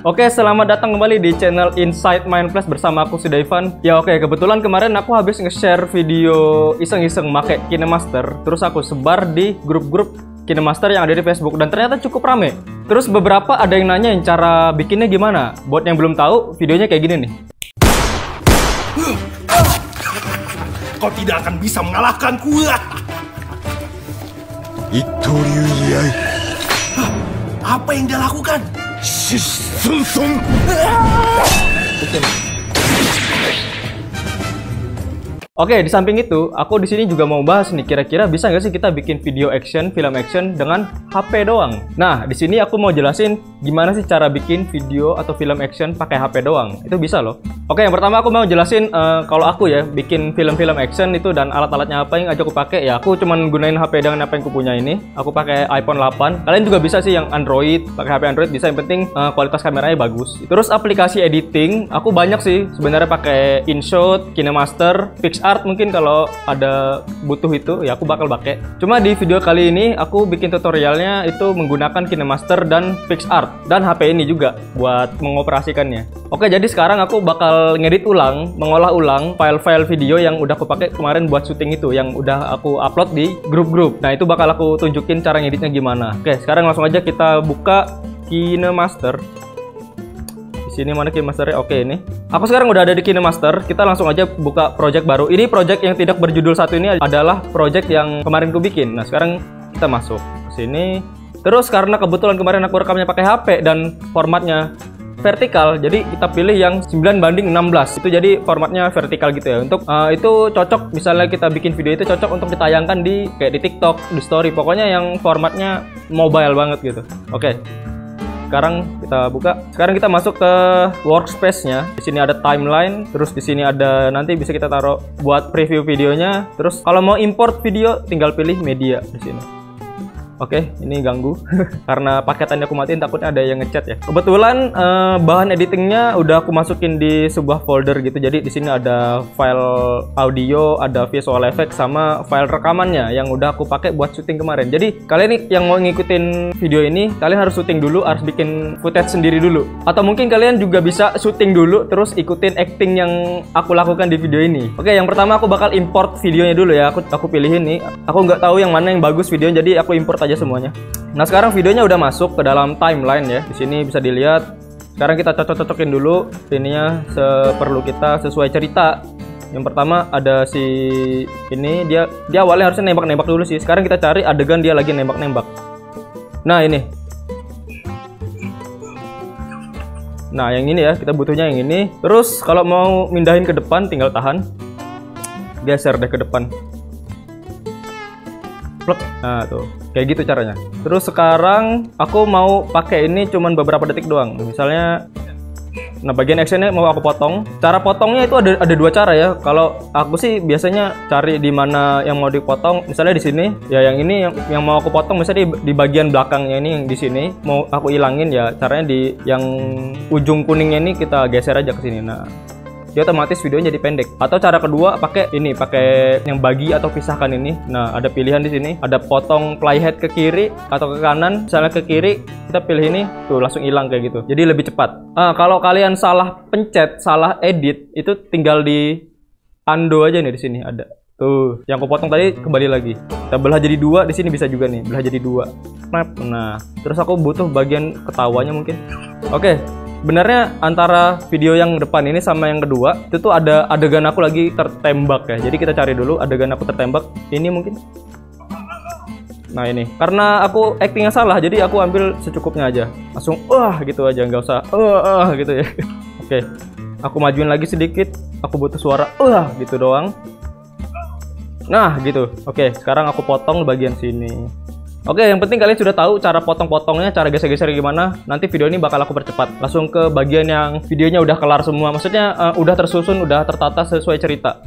Oke, selamat datang kembali di channel Inside Mindflash bersama aku Sudaivan. Ya oke, kebetulan kemarin aku habis nge-share video iseng-iseng make KineMaster. Terus aku sebar di grup-grup KineMaster yang ada di Facebook dan ternyata cukup rame. Terus beberapa ada yang nanyain cara bikinnya gimana. Buat yang belum tahu, videonya kayak gini nih. Kau tidak akan bisa mengalahkanku. Itu Liu Yai. Apa yang dia lakukan? Sung. Oke, di samping itu, aku di sini juga mau bahas nih, kira-kira bisa nggak sih kita bikin video action, film action dengan HP doang? Nah, di sini aku mau jelasin gimana sih cara bikin video atau film action pakai HP doang. Itu bisa loh. Oke, yang pertama aku mau jelasin kalau aku ya bikin film-film action itu dan alat-alatnya apa yang aja aku pakai. Ya, aku cuman gunain HP dengan apa yang aku punya ini. Aku pakai iPhone 8. Kalian juga bisa sih yang Android, pakai HP Android bisa. Yang penting kualitas kameranya bagus. Terus aplikasi editing, aku banyak sih sebenarnya pakai InShot, KineMaster, PixArt mungkin kalau ada butuh itu ya aku bakal pakai. Cuma di video kali ini aku bikin tutorialnya itu menggunakan KineMaster dan PixArt dan HP ini juga buat mengoperasikannya. Oke, jadi sekarang aku bakal ngedit ulang, mengolah ulang file-file video yang udah aku pakai kemarin buat syuting itu yang udah aku upload di grup-grup. Nah, itu bakal aku tunjukin cara ngeditnya gimana. Oke, sekarang langsung aja kita buka KineMaster. Sini mana KineMasternya? Oke, ini. Aku sekarang udah ada di KineMaster. Kita langsung aja buka project baru. Ini project yang tidak berjudul satu ini adalah project yang kemarin ku bikin. Nah, sekarang kita masuk ke sini. Terus karena kebetulan kemarin aku rekamnya pakai HP dan formatnya vertikal, jadi kita pilih yang 9:16. Itu jadi formatnya vertikal gitu ya. Untuk itu cocok misalnya kita bikin video itu cocok untuk ditayangkan di kayak di TikTok, di story. Pokoknya yang formatnya mobile banget gitu. Oke. Sekarang kita buka. Sekarang kita masuk ke workspace-nya. Di sini ada timeline, terus di sini ada nanti bisa kita taruh buat preview videonya. Terus kalau mau import video tinggal pilih media di sini. Oke, ini ganggu karena paketannya aku matiin takutnya ada yang ngechat ya. Kebetulan bahan editingnya udah aku masukin di sebuah folder gitu. Jadi di sini ada file audio, ada visual effect sama file rekamannya yang udah aku pakai buat syuting kemarin. Jadi kalian nih yang mau ngikutin video ini, kalian harus syuting dulu, harus bikin footage sendiri dulu. Atau mungkin kalian juga bisa syuting dulu terus ikutin acting yang aku lakukan di video ini. Oke, yang pertama aku bakal import videonya dulu ya. Aku pilihin nih. Aku nggak tahu yang mana yang bagus videonya, jadi aku import aja semuanya. Nah, sekarang videonya udah masuk ke dalam timeline ya. Di sini bisa dilihat. Sekarang kita cocok-cocokin dulu ininya seperlu kita sesuai cerita. Yang pertama ada si ini dia awalnya harusnya nembak-nembak dulu sih. Sekarang kita cari adegan dia lagi nembak-nembak. Nah, ini. Nah, yang ini ya, kita butuhnya yang ini. Terus kalau mau mindahin ke depan tinggal tahan. Geser deh ke depan. Nah, tuh kayak gitu caranya. Terus sekarang aku mau pakai ini cuman beberapa detik doang. Misalnya, nah bagian actionnya mau aku potong. Cara potongnya itu ada dua cara ya. Kalau aku sih biasanya cari di mana yang mau dipotong. Misalnya di sini, ya yang ini yang mau aku potong misalnya di bagian belakangnya ini yang di sini mau aku ilangin ya. Caranya di yang ujung kuningnya ini kita geser aja ke sini. Nah, dia otomatis videonya jadi pendek. Atau cara kedua pakai ini, pakai yang bagi atau pisahkan ini. Nah, ada pilihan di sini. Ada potong playhead ke kiri atau ke kanan. Misalnya ke kiri, kita pilih ini, tuh langsung hilang kayak gitu. Jadi lebih cepat. Kalau kalian salah pencet, salah edit, itu tinggal di undo aja nih di sini ada. Tuh, yang aku potong tadi kembali lagi. Kita belah jadi dua, di sini bisa juga nih, belah jadi dua. Nah, terus aku butuh bagian ketawanya mungkin. Oke. Sebenarnya antara video yang depan ini sama yang kedua itu tuh ada adegan aku lagi tertembak ya. Jadi kita cari dulu adegan aku tertembak. Ini mungkin. Nah, ini. Karena aku actingnya salah, jadi aku ambil secukupnya aja. Langsung gitu aja, nggak usah gitu ya. Oke. Aku majuin lagi sedikit. Aku butuh suara gitu doang. Nah, gitu. Oke, sekarang aku potong bagian sini. Oke, yang penting kalian sudah tahu cara potong-potongnya, cara geser-geser gimana. Nanti video ini bakal aku percepat. Langsung ke bagian yang videonya udah kelar semua. Maksudnya udah tersusun, udah tertata sesuai cerita.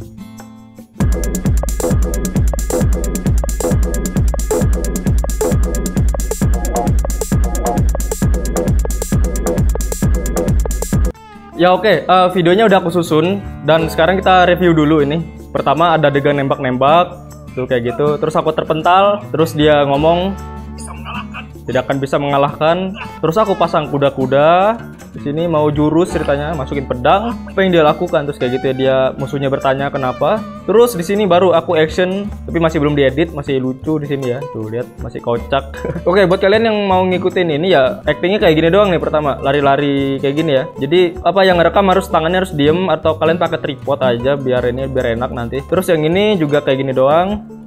Ya oke, videonya udah aku susun. Dan sekarang kita review dulu ini. Pertama ada adegan nembak-nembak. Tuh kayak gitu, terus aku terpental, terus dia ngomong tidak akan bisa mengalahkan. Terus aku pasang kuda-kuda, Di sini mau jurus ceritanya, masukin pedang, apa yang dia lakukan terus kayak gitu ya, dia musuhnya bertanya kenapa. Terus di sini baru aku action, tapi masih belum diedit, masih lucu di sini ya. Tuh lihat masih kocak. Oke, buat kalian yang mau ngikutin ini ya, actingnya kayak gini doang nih pertama, lari-lari kayak gini ya. Jadi apa yang ngerekam harus tangannya harus diem atau kalian pakai tripod aja biar enak nanti. Terus yang ini juga kayak gini doang.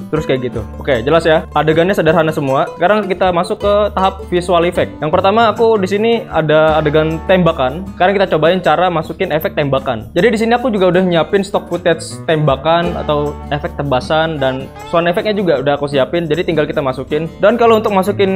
Terus kayak gitu. Oke, jelas ya. Adegannya sederhana semua. Sekarang kita masuk ke tahap visual effect. Yang pertama aku di sini ada adegan tembakan. Sekarang kita cobain cara masukin efek tembakan. Jadi di sini aku juga udah nyiapin stock footage tembakan atau efek tebasan dan sound effectnya juga udah aku siapin. Jadi tinggal kita masukin. Dan kalau untuk masukin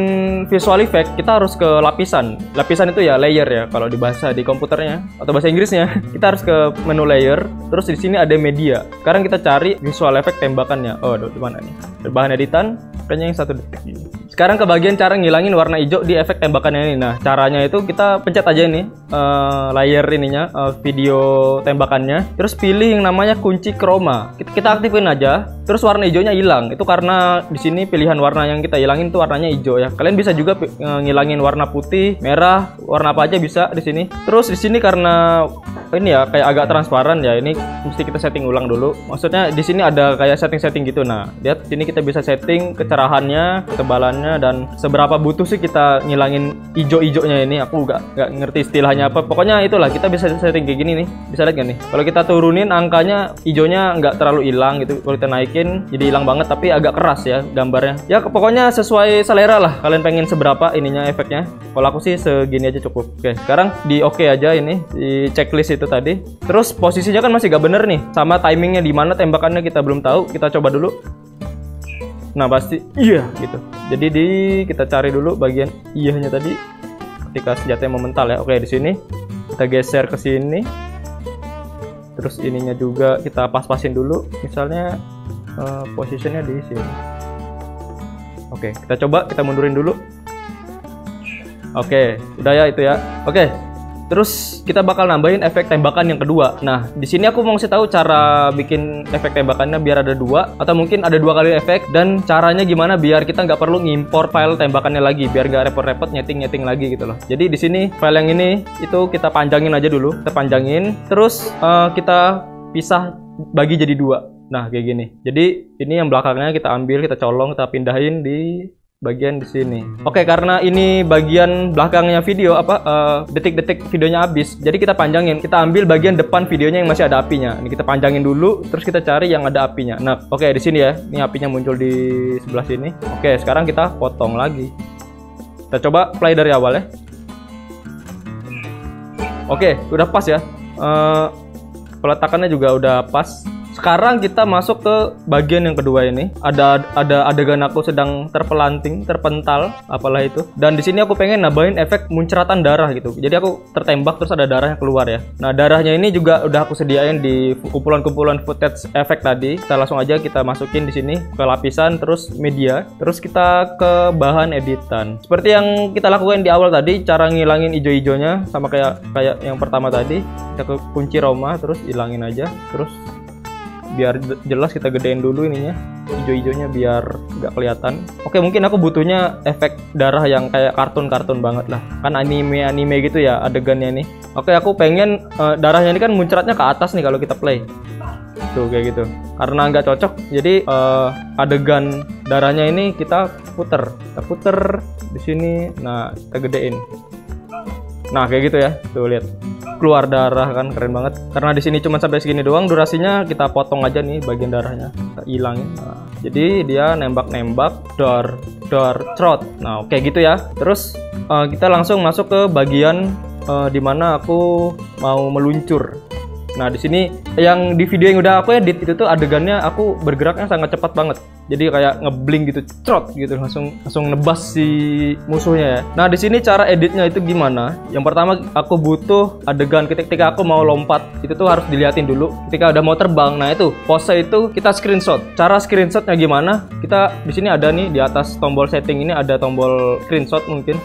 visual effect kita harus ke lapisan. Lapisan itu ya layer ya kalau di bahasa di komputernya atau bahasa Inggrisnya. Kita harus ke menu layer. Terus di sini ada media. Sekarang kita cari visual effect tembakannya. Oh, di mana? Bahan editan kayaknya yang 1 detik ini. Sekarang ke bagian cara ngilangin warna hijau di efek tembakannya ini. Nah, caranya itu kita pencet aja ini layer ininya, video tembakannya. Terus pilih yang namanya kunci chroma. Kita aktifin aja. Terus warna hijaunya hilang. Itu karena di sini pilihan warna yang kita hilangin itu warnanya hijau ya. Kalian bisa juga ngilangin warna putih, merah, warna apa aja bisa di sini. Terus di sini karena ini ya kayak agak transparan ya. Ini mesti kita setting ulang dulu. Maksudnya di sini ada kayak setting-setting gitu. Nah, lihat sini kita bisa setting kecerahannya, ketebalannya dan seberapa butuh sih kita ngilangin hijau-hijaunya ini. Aku nggak ngerti istilahnya apa. Pokoknya itulah kita bisa setting kayak gini nih. Bisa lihat gak nih? Kalau kita turunin angkanya hijaunya nggak terlalu hilang gitu. Kalau kita naikin jadi hilang banget tapi agak keras ya gambarnya. Ya pokoknya sesuai selera lah. Kalian pengen seberapa ininya efeknya. Kalau aku sih segini aja cukup. Oke, sekarang di oke aja ini di checklist itu tadi. Terus posisinya kan masih gak bener nih. Sama timingnya di mana tembakannya kita belum tahu. Kita coba dulu. Nah pasti iya gitu. Jadi kita cari dulu bagian iyahnya tadi ketika senjatanya memental ya. Oke, di sini kita geser ke sini. Terus ininya juga kita pas-pasin dulu. Misalnya posisinya di sini. Oke, kita coba kita mundurin dulu. Oke, udah ya itu ya. Oke. Terus kita bakal nambahin efek tembakan yang kedua. Nah, di sini aku mau ngasih tahu cara bikin efek tembakannya biar ada 2 atau mungkin ada 2 kali efek dan caranya gimana biar kita nggak perlu ngimpor file tembakannya lagi biar nggak repot-repot nyeting-nyeting lagi gitu loh. Jadi di sini file yang ini itu kita panjangin aja dulu, kita panjangin. Terus kita pisah bagi jadi 2. Nah, kayak gini. Jadi ini yang belakangnya kita ambil, kita colong, kita pindahin di bagian di sini. Oke, karena ini bagian belakangnya video detik-detik videonya habis. Jadi kita panjangin. Kita ambil bagian depan videonya yang masih ada apinya. Ini kita panjangin dulu terus kita cari yang ada apinya. Nah, oke di sini ya. Ini apinya muncul di sebelah sini. Oke, sekarang kita potong lagi. Kita coba play dari awal ya. Oke, udah pas ya. Peletakannya juga udah pas. Sekarang kita masuk ke bagian yang kedua ini. Ada adegan aku sedang terpental, apalah itu. Dan di sini aku pengen nambahin efek muncratan darah gitu. Jadi aku tertembak terus ada darahnya keluar ya. Nah, darahnya ini juga udah aku sediain di kumpulan-kumpulan footage efek tadi. Kita langsung aja kita masukin di sini ke lapisan terus media. Terus kita ke bahan editan. Seperti yang kita lakukan di awal tadi, cara ngilangin hijau-hijaunya sama kayak yang pertama tadi. Kita ke kunci Roma terus hilangin aja. Terus biar jelas kita gedein dulu ininya hijau-hijaunya biar nggak kelihatan. Oke, mungkin aku butuhnya efek darah yang kayak kartun-kartun banget lah, kan anime gitu ya adegannya nih. Oke, aku pengen darahnya ini kan muncratnya ke atas nih kalau kita play tuh kayak gitu. Karena nggak cocok jadi adegan darahnya ini kita puter di sini. Nah, kita gedein. Nah, kayak gitu ya, tuh lihat keluar darah kan, keren banget. Karena di sini cuma sampai segini doang durasinya, kita potong aja nih bagian darahnya, kita hilangin. Nah, jadi dia nembak dor trot. Nah, oke gitu ya. Terus kita langsung masuk ke bagian dimana aku mau meluncur. Nah, di sini yang di video yang udah aku edit itu tuh adegannya aku bergeraknya sangat cepat banget. Jadi kayak ngeblink gitu, trot gitu, langsung nebas si musuhnya ya. Nah, di sini cara editnya itu gimana? Yang pertama aku butuh adegan ketika aku mau lompat. Itu tuh harus diliatin dulu. Ketika udah mau terbang, nah itu pose itu kita screenshot. Cara screenshotnya gimana? Kita di sini ada nih di atas tombol setting ini ada tombol screenshot mungkin.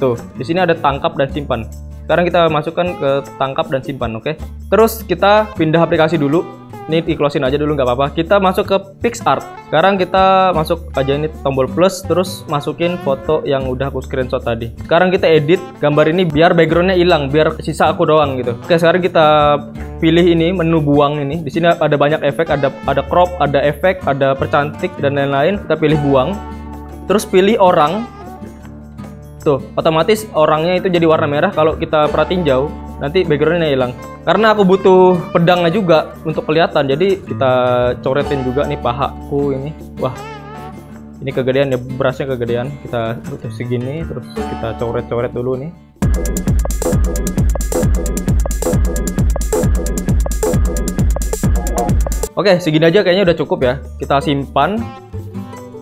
Tuh, di sini ada tangkap dan simpan. Sekarang kita masukkan ke tangkap dan simpan, oke? Terus kita pindah aplikasi dulu. Ini di closein aja dulu nggak apa-apa. Kita masuk ke PicsArt. Sekarang kita masuk aja ini tombol plus, terus masukin foto yang udah aku screenshot tadi. Sekarang kita edit gambar ini biar backgroundnya hilang, biar sisa aku doang gitu. Oke, sekarang kita pilih ini menu buang ini. Di sini ada banyak efek, ada crop, ada efek, ada percantik dan lain-lain. Kita pilih buang. Terus pilih orang. Tuh, otomatis orangnya itu jadi warna merah. Kalau kita perhatiin jauh, nanti backgroundnya hilang. Karena aku butuh pedangnya juga untuk kelihatan, jadi kita coretin juga nih pahaku ini. Wah, ini kegedean ya, berasnya kegedean. Kita butuh segini, terus kita coret-coret dulu nih. Oke, segini aja kayaknya udah cukup ya. Kita simpan.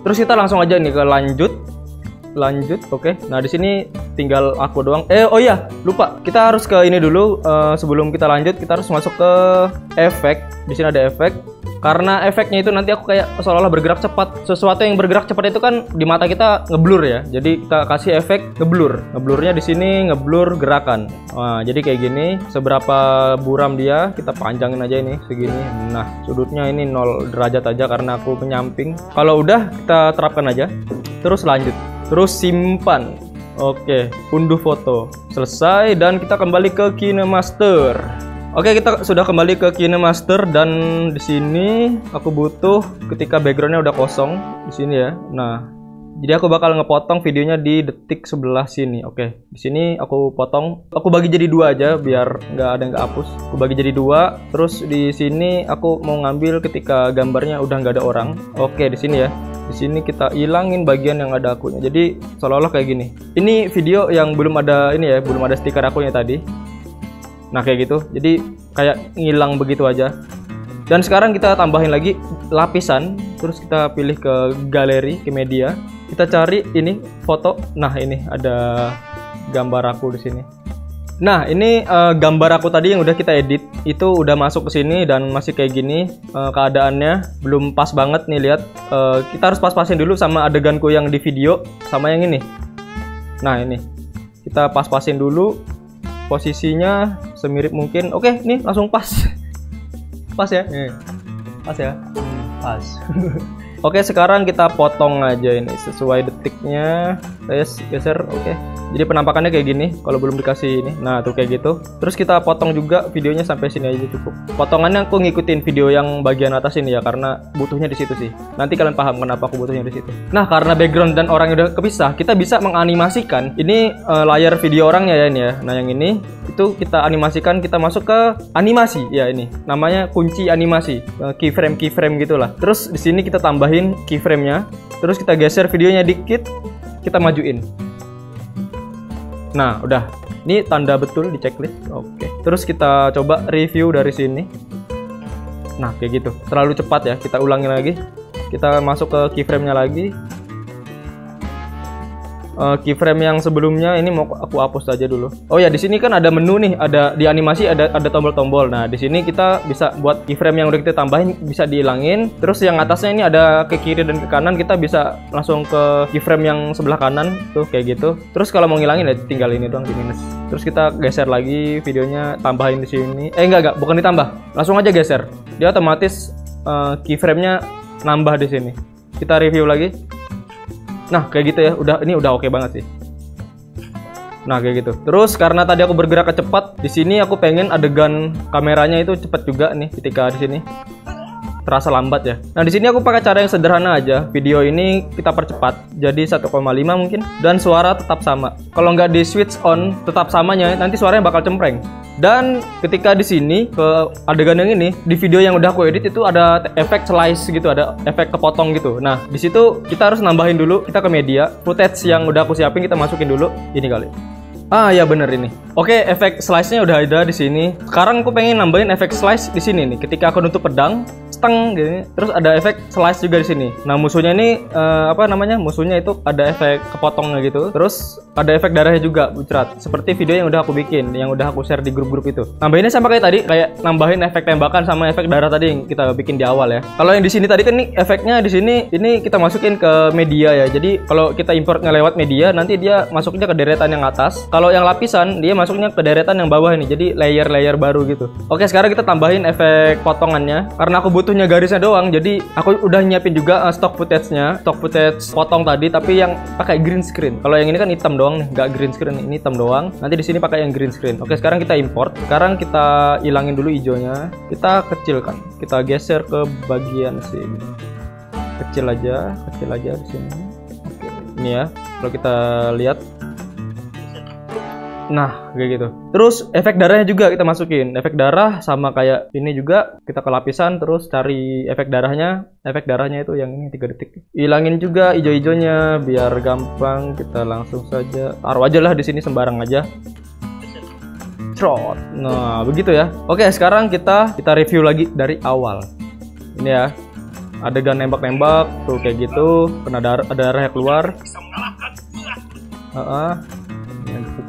Terus kita langsung aja nih ke lanjut. Oke. Nah, di sini tinggal aku doang. Oh iya, lupa. Kita harus ke ini dulu. Sebelum kita lanjut, kita harus masuk ke efek. Di sini ada efek. Karena efeknya itu nanti aku kayak seolah-olah bergerak cepat. Sesuatu yang bergerak cepat itu kan di mata kita ngeblur ya. Jadi kita kasih efek ngeblur. Ngeblurnya di sini ngeblur gerakan. Nah, jadi kayak gini. Seberapa buram dia, kita panjangin aja ini segini. Nah, sudutnya ini 0 derajat aja karena aku penyamping. Kalau udah, kita terapkan aja. Terus lanjut. Terus simpan. Oke, unduh foto. Selesai dan kita kembali ke KineMaster. Oke, kita sudah kembali ke KineMaster dan di sini aku butuh ketika backgroundnya udah kosong di sini ya. Nah, jadi aku bakal ngepotong videonya di detik sebelah sini. Oke, di sini aku potong. Aku bagi jadi 2 aja biar nggak ada yang hapus. Aku bagi jadi 2. Terus di sini aku mau ngambil ketika gambarnya udah nggak ada orang. Oke, di sini ya. Di sini kita hilangin bagian yang ada akunya. Jadi seolah-olah kayak gini. Ini video yang belum ada ini ya, belum ada stiker akunya tadi. Nah, kayak gitu. Jadi kayak ngilang begitu aja. Dan sekarang kita tambahin lagi lapisan. Terus kita pilih ke galeri, ke media. Kita cari ini foto. Nah, ini ada gambar aku di sini. Nah, ini gambar aku tadi yang udah kita edit itu udah masuk ke sini dan masih kayak gini keadaannya, belum pas banget nih, lihat. Kita harus pas-pasin dulu sama adeganku yang di video sama yang ini. Nah, ini kita pas-pasin dulu posisinya semirip mungkin. Oke, nih langsung pas. Pas ya? Pas ya? Pas. Oke, sekarang kita potong aja ini sesuai detiknya. Saya geser, oke. Jadi penampakannya kayak gini kalau belum dikasih ini. Nah, tuh kayak gitu. Terus kita potong juga videonya sampai sini aja cukup. Potongannya aku ngikutin video yang bagian atas ini ya karena butuhnya di situ sih. Nanti kalian paham kenapa aku butuhnya di situ. Nah, karena background dan orang udah kepisah, kita bisa menganimasikan ini layar video orangnya ya ini ya. Nah, yang ini itu kita animasikan, kita masuk ke animasi ya ini. Namanya kunci animasi, keyframe gitulah. Terus di sini kita tambahin keyframe-nya. Terus kita geser videonya dikit, kita majuin. Nah, udah. Ini tanda betul di checklist. Oke. Terus kita coba review dari sini. Nah, kayak gitu. Terlalu cepat ya. Kita ulangi lagi. Kita masuk ke keyframe-nya lagi. Keyframe yang sebelumnya ini mau aku hapus aja dulu. Oh ya, di sini kan ada menu nih, ada di animasi ada tombol-tombol. Nah, di sini kita bisa buat keyframe yang udah kita tambahin bisa dihilangin. Terus yang atasnya ini ada ke kiri dan ke kanan, kita bisa langsung ke keyframe yang sebelah kanan tuh kayak gitu. Terus kalau mau ngilangin ya tinggal ini doang di minus. Terus kita geser lagi videonya, tambahin di sini. Enggak, bukan ditambah. Langsung aja geser. Dia otomatis keyframe-nya nambah di sini. Kita review lagi. Nah, kayak gitu ya. Ini udah oke banget sih. Nah, kayak gitu. Terus karena tadi aku bergerak cepat, di sini aku pengen adegan kameranya itu cepat juga nih ketika di sini. Terasa lambat ya. Nah, di sini aku pakai cara yang sederhana aja. Video ini kita percepat jadi 1,5 mungkin dan suara tetap sama. Kalau nggak di switch on tetap samanya, nanti suaranya bakal cempreng. Dan ketika di sini ke adegan yang ini, di video yang udah aku edit itu ada efek slice gitu, ada efek kepotong gitu. Nah, di situ kita harus nambahin dulu. Kita ke media, footage yang udah aku siapin kita masukin dulu. Ini kali. Ah ya bener ini. Oke, efek slice-nya udah ada di sini. Sekarang aku pengen nambahin efek slice di sini nih. Ketika aku nutup pedang, steng gini. Terus ada efek slice juga di sini. Nah, musuhnya ini apa namanya? Musuhnya itu ada efek kepotongnya gitu. Terus ada efek darahnya juga, bucrat. Seperti video yang udah aku bikin, yang udah aku share di grup-grup itu. Nambahinnya sama kayak tadi, kayak nambahin efek tembakan sama efek darah tadi yang kita bikin di awal ya. Kalau yang di sini tadi kan nih efeknya di sini ini kita masukin ke media ya. Jadi kalau kita importnya lewat media, nanti dia masuknya ke deretan yang atas. Kalau yang lapisan, dia masuknya ke deretan yang bawah ini. Jadi layer-layer baru gitu. Oke, sekarang kita tambahin efek potongannya. Karena aku butuhnya garisnya doang, jadi aku udah nyiapin juga stock footage-nya, stock footage potong tadi, tapi yang pakai green screen. Kalau yang ini kan hitam doang nih, nggak green screen, ini hitam doang. Nanti di sini pakai yang green screen. Oke, sekarang kita import. Sekarang kita hilangin dulu hijaunya. Kita kecilkan. Kita geser ke bagian sini. Kecil aja di sini. Oke, ini ya. Kalau kita lihat, nah kayak gitu. Terus efek darahnya juga kita masukin. Efek darah sama kayak ini juga, kita ke lapisan terus cari efek darahnya. Efek darahnya itu yang ini 3 detik. Hilangin juga hijau-hijaunya biar gampang. Kita langsung saja taruh aja lah di sini sembarang aja. Trot. Nah, begitu ya. Oke, sekarang kita review lagi dari awal. Ini ya. Adegan nembak-nembak tuh kayak gitu, kena ada darahnya keluar.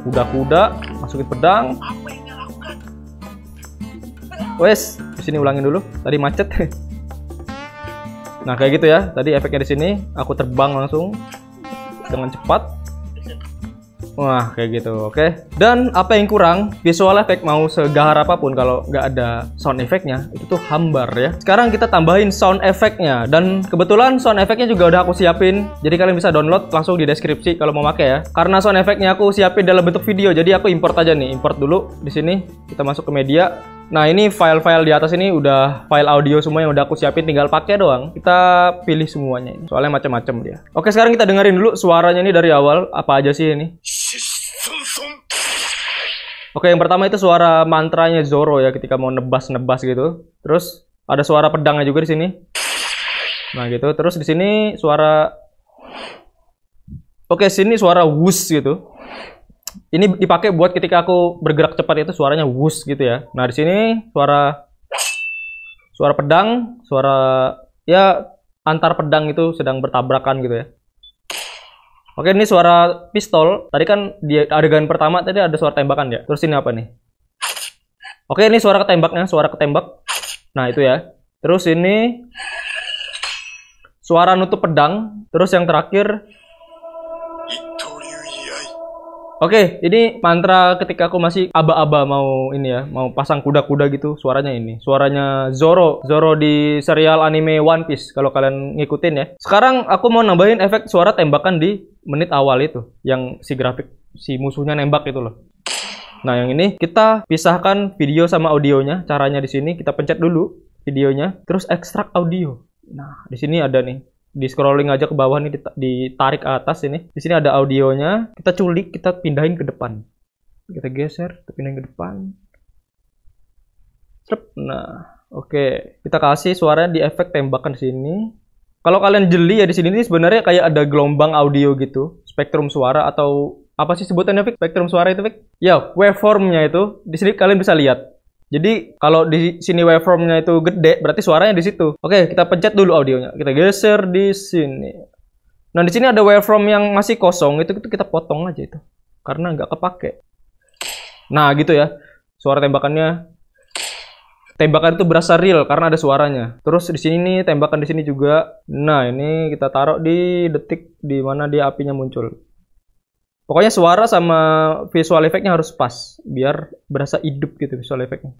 Kuda-kuda masukin pedang. Wes, di sini ulangin dulu. Tadi macet. Nah, kayak gitu ya. Tadi efeknya di sini aku terbang langsung dengan cepat. Wah, kayak gitu. Oke. Dan apa yang kurang? Visual effect mau segahar apapun kalau nggak ada sound effect-nya, itu tuh hambar ya. Sekarang kita tambahin sound effect-nya, dan kebetulan sound effect-nya juga udah aku siapin. Jadi kalian bisa download langsung di deskripsi kalau mau pakai ya. Karena sound effect-nya aku siapin dalam bentuk video, jadi aku import aja nih. Import dulu di sini. Kita masuk ke media. Nah, ini file-file di atas ini udah file audio semua yang udah aku siapin, tinggal pakai doang. Kita pilih semuanya ini. Soalnya macam-macam dia. Oke, sekarang kita dengerin dulu suaranya ini dari awal. Apa aja sih ini? Oke, yang pertama itu suara mantranya Zoro ya ketika mau nebas-nebas gitu. Terus ada suara pedangnya juga di sini. Nah, gitu. Terus di sini suara sini suara whoosh gitu. Ini dipakai buat ketika aku bergerak cepat itu suaranya whoosh gitu ya. Nah, di sini suara pedang, suara ya antar pedang itu sedang bertabrakan gitu ya. Oke, ini suara pistol. Tadi kan di adegan pertama tadi ada suara tembakan ya. Terus ini apa nih? Oke, ini suara ketembaknya, suara ketembak. Nah, itu ya. Terus ini suara nutup pedang. Terus yang terakhir, oke, ini mantra ketika aku masih aba-aba mau ini ya, mau pasang kuda-kuda gitu, suaranya ini. Suaranya Zoro di serial anime One Piece kalau kalian ngikutin ya. Sekarang aku mau nambahin efek suara tembakan di menit awal itu, yang si grafik si musuhnya nembak itu loh. Nah, yang ini kita pisahkan video sama audionya. Caranya di sini kita pencet dulu videonya, terus ekstrak audio. Nah, di sini ada nih. Di scrolling aja ke bawah nih, ditarik ke atas ini. Di sini ada audionya. Kita culik, kita pindahin ke depan. Kita geser, kita pindahin ke depan. Nah, oke. Kita kasih suaranya di efek tembakan di sini. Kalau kalian jeli ya di sini nih sebenarnya kayak ada gelombang audio gitu, spektrum suara atau apa sih sebutannya, Fik? Spektrum suara itu, Fik? Ya, waveformnya itu. Di sini kalian bisa lihat. Jadi kalau di sini waveformnya itu gede, berarti suaranya di situ. Oke, kita pencet dulu audionya. Kita geser di sini. Nah, di sini ada waveform yang masih kosong, itu kita potong aja itu, karena nggak kepake. Nah, gitu ya. Suara tembakannya. Tembakan itu berasa real karena ada suaranya. Terus di sini nih, tembakan di sini juga. Nah, ini kita taruh di detik di mana dia apinya muncul. Pokoknya suara sama visual efeknya harus pas, biar berasa hidup gitu visual efeknya.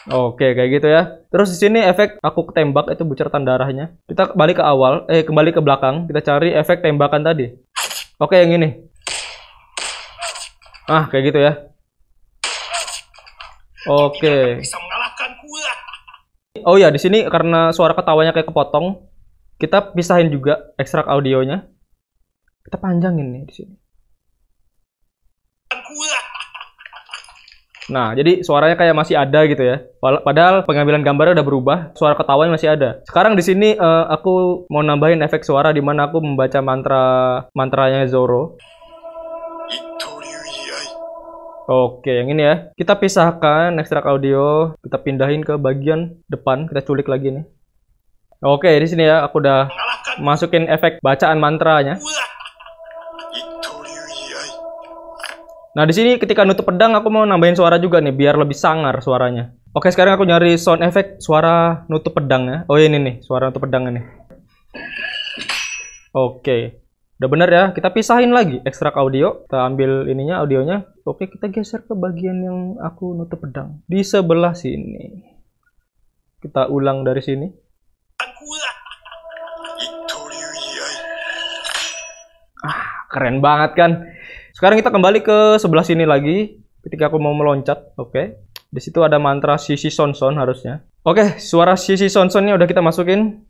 Oke, kayak gitu ya. Terus di sini efek aku ketembak itu bucertan darahnya. Kita kembali ke awal, kembali ke belakang. Kita cari efek tembakan tadi. Oke, yang ini. Ah, kayak gitu ya. Oke. Oh ya, di sini karena suara ketawanya kayak kepotong, kita pisahin juga ekstrak audionya. Kita panjangin nih di sini. Nah, jadi suaranya kayak masih ada gitu ya. Padahal pengambilan gambarnya udah berubah, suara ketawanya masih ada. Sekarang di sini aku mau nambahin efek suara di mana aku membaca mantranya Zoro. Oke, yang ini ya. Kita pisahkan ekstrak audio, kita pindahin ke bagian depan, kita culik lagi nih. Oke, di sini ya aku udah masukin efek bacaan mantranya. Nah, di sini ketika nutup pedang aku mau nambahin suara juga nih biar lebih sangar suaranya. Oke, sekarang aku nyari sound effect suara nutup pedang ya. Oh, ini nih, suara nutup pedang ini. Oke. Udah bener ya. Kita pisahin lagi ekstrak audio. Kita ambil ininya, audionya. Oke, kita geser ke bagian yang aku nutup pedang. Di sebelah sini. Kita ulang dari sini. Keren banget kan? Sekarang kita kembali ke sebelah sini lagi. Ketika aku mau meloncat, oke. Di situ ada mantra Shishi Sonson harusnya. Oke, suara Shishi Sonsonnya udah kita masukin.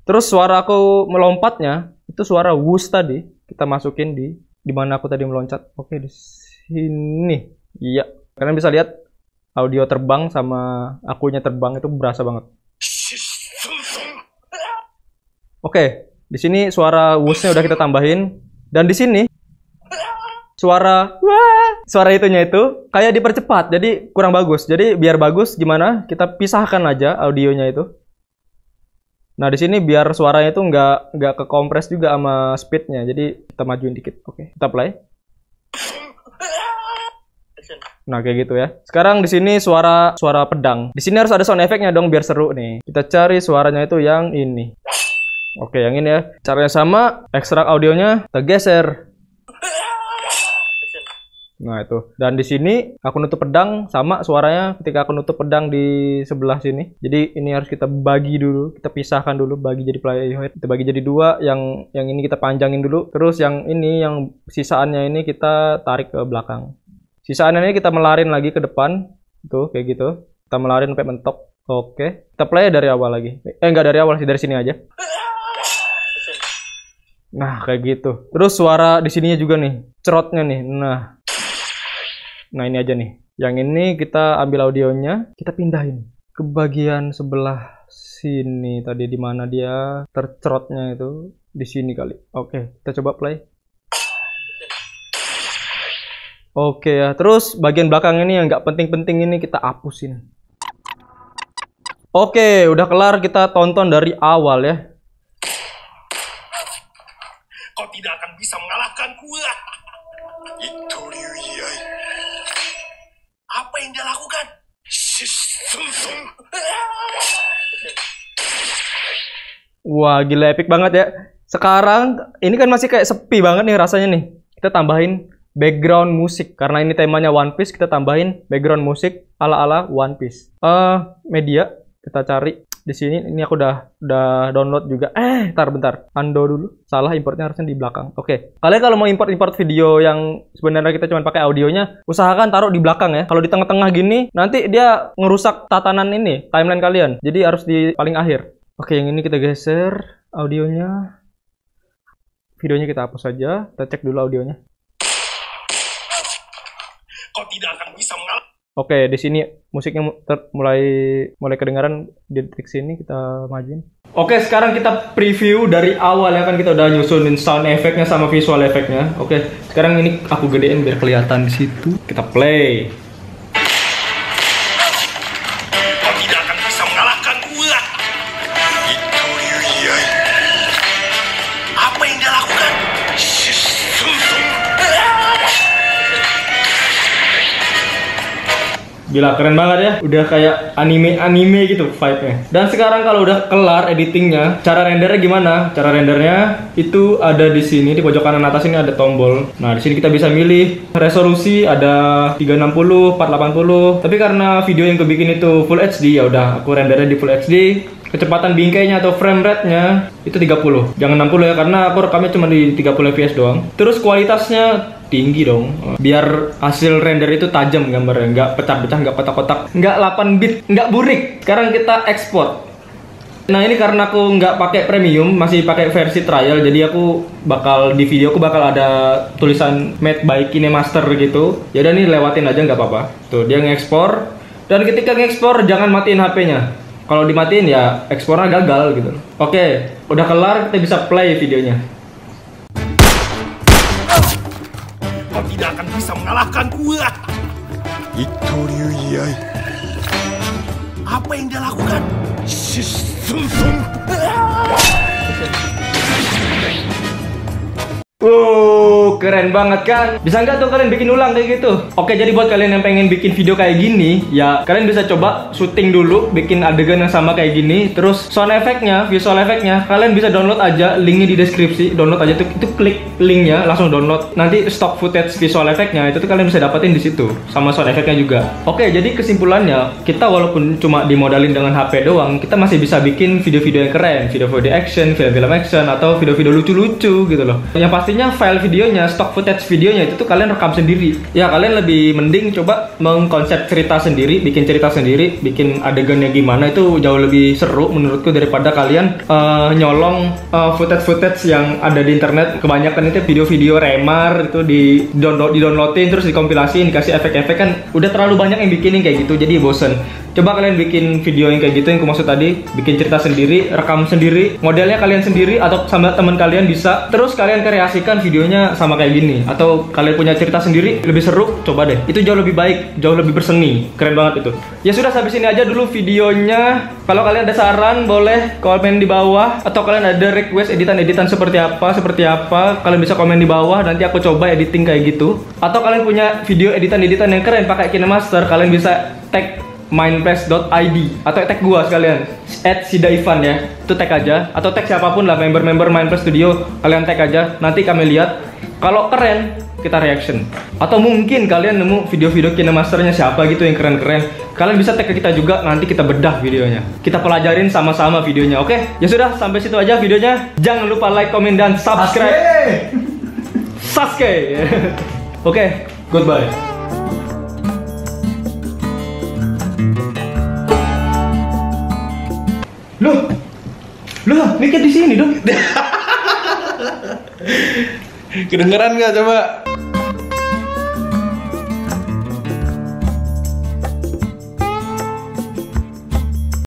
Terus suara aku melompatnya itu suara wus tadi kita masukin di mana aku tadi meloncat. Oke, di sini. Iya. Kalian bisa lihat audio terbang sama akunya terbang itu berasa banget. Oke, di sini suara wusnya udah kita tambahin dan di sini suara itunya itu kayak dipercepat, jadi kurang bagus. Jadi biar bagus gimana? Kita pisahkan aja audionya itu. Nah di sini biar suaranya itu nggak kekompres juga sama speednya. Jadi kita majuin dikit. Oke, kita play. Nah kayak gitu ya. Sekarang di sini suara pedang. Di sini harus ada sound effect-nya dong biar seru nih. Kita cari suaranya itu yang ini. Oke, yang ini ya. Caranya sama, ekstrak audionya kita geser. Nah itu. Dan di sini aku nutup pedang sama suaranya ketika aku nutup pedang di sebelah sini. Jadi ini harus kita bagi dulu, kita pisahkan dulu, bagi jadi playhead. Kita bagi jadi dua, yang ini kita panjangin dulu. Terus yang ini, yang sisaannya ini kita tarik ke belakang. Sisaannya ini kita melarin lagi ke depan. Tuh, kayak gitu. Kita melarin sampai mentok. Oke. Kita play dari awal lagi. Enggak dari awal sih, dari sini aja. Nah, kayak gitu. Terus suara di sininya juga nih, cerotnya nih. Nah ini aja nih. Yang ini kita ambil audionya, kita pindahin ke bagian sebelah sini tadi di mana dia tercerotnya itu di sini kali. Oke, kita coba play. Oke ya. Terus bagian belakang ini yang nggak penting-penting ini kita hapusin. Oke, udah kelar kita tonton dari awal ya. Kau tidak akan bisa mengalahkanku. Apa yang dia lakukan? Wah, gila epic banget ya. Sekarang ini kan masih kayak sepi banget nih rasanya nih. Kita tambahin background musik karena ini temanya One Piece, kita tambahin background musik ala-ala One Piece. Media kita cari di sini. Ini aku udah download juga. Bentar. Undo dulu. Salah, importnya harusnya di belakang. Oke. Kalian kalau mau import video yang sebenarnya kita cuma pakai audionya, usahakan taruh di belakang ya. Kalau di tengah-tengah gini, nanti dia ngerusak tatanan ini, timeline kalian. Jadi harus di paling akhir. Oke, yang ini kita geser audionya. Videonya kita hapus saja. Kita cek dulu audionya. Kau tidak akan bisa mengalahkan. Oke, di sini musiknya mulai kedengaran di detik sini, kita majuin. Oke, sekarang kita preview dari awal ya kan, kita udah nyusunin sound effect-nya sama visual effect-nya. Oke, sekarang ini aku gedein biar kelihatan di situ. Kita play. Kau tidak akan bisa mengalahkanku. Apa yang dia lakukan? Gila, keren banget ya. Udah kayak anime gitu vibe-nya. Dan sekarang kalau udah kelar editingnya, cara rendernya gimana? Cara rendernya itu ada di sini, di pojok kanan atas ini ada tombol. Nah, di sini kita bisa milih resolusi, ada 360, 480. Tapi karena video yang aku bikin itu Full HD, ya udah aku rendernya di Full HD. Kecepatan bingkainya atau frame rate-nya itu 30. Jangan 60 ya, karena aku rekamnya cuma di 30 fps doang. Terus kualitasnya tinggi dong, biar hasil render itu tajam gambarnya, nggak pecah-pecah, nggak kotak-kotak, nggak 8 bit, nggak burik. Sekarang kita ekspor. Nah ini karena aku nggak pakai premium, masih pakai versi trial, jadi aku bakal di video aku bakal ada tulisan made by KineMaster gitu. Ya udah nih lewatin aja nggak apa-apa. Tuh dia ngekspor, dan ketika ngekspor jangan matiin HP-nya. Kalau dimatiin ya ekspornya gagal gitu. Oke, udah kelar, kita bisa play videonya. Kau tidak akan bisa mengalahkanku. Apa yang dia lakukan? Keren Keren banget kan? Bisa nggak tuh kalian bikin ulang kayak gitu? Oke, jadi buat kalian yang pengen bikin video kayak gini, ya kalian bisa coba syuting dulu, bikin adegan yang sama kayak gini. Terus sound effect-nya, visual effect-nya, kalian bisa download aja, linknya di deskripsi. Download aja tuh, itu klik linknya, langsung download. Nanti stock footage visual effect-nya itu tuh kalian bisa dapetin di situ, sama sound effect-nya juga. Oke, jadi kesimpulannya, kita walaupun cuma dimodalin dengan HP doang, kita masih bisa bikin video-video yang keren, video-video action, film-film action, atau video-video lucu-lucu gitu loh. Yang pastinya file videonya, stock footage videonya itu tuh kalian rekam sendiri. Ya kalian lebih mending coba mengkonsep cerita sendiri, bikin cerita sendiri, bikin adegannya gimana, itu jauh lebih seru menurutku daripada kalian nyolong footage-footage yang ada di internet. Kebanyakan itu video-video remar itu di-downloadin terus dikompilasiin, dikasih efek-efek, kan udah terlalu banyak yang bikinin kayak gitu, jadi bosen. Coba kalian bikin video yang kayak gitu yang aku maksud tadi, bikin cerita sendiri, rekam sendiri, modelnya kalian sendiri atau sama teman kalian bisa. Terus kalian kreasikan videonya sama kayak gini, atau kalian punya cerita sendiri lebih seru, coba deh. Itu jauh lebih baik, jauh lebih berseni. Keren banget itu. Ya sudah, sampai sini aja dulu videonya. Kalau kalian ada saran boleh komen di bawah, atau kalian ada request editan-editan seperti apa, kalian bisa komen di bawah, nanti aku coba editing kayak gitu. Atau kalian punya video editan-editan yang keren pakai KineMaster, kalian bisa tag mindpress.id atau tag gua sekalian @sidaivan ya, itu tag aja, atau tag siapapun lah, member Mindpress Studio, kalian tag aja, nanti kami lihat. Kalau keren kita reaction, atau mungkin kalian nemu video-video KineMasternya siapa gitu yang keren-keren, kalian bisa tag ke kita juga, nanti kita bedah videonya, kita pelajarin sama-sama videonya. Oke, ya sudah, sampai situ aja videonya. Jangan lupa like, komen, dan subscribe. Sasuke. Oke, goodbye. Loh, mikir di sini dong. Kedengeran nggak coba?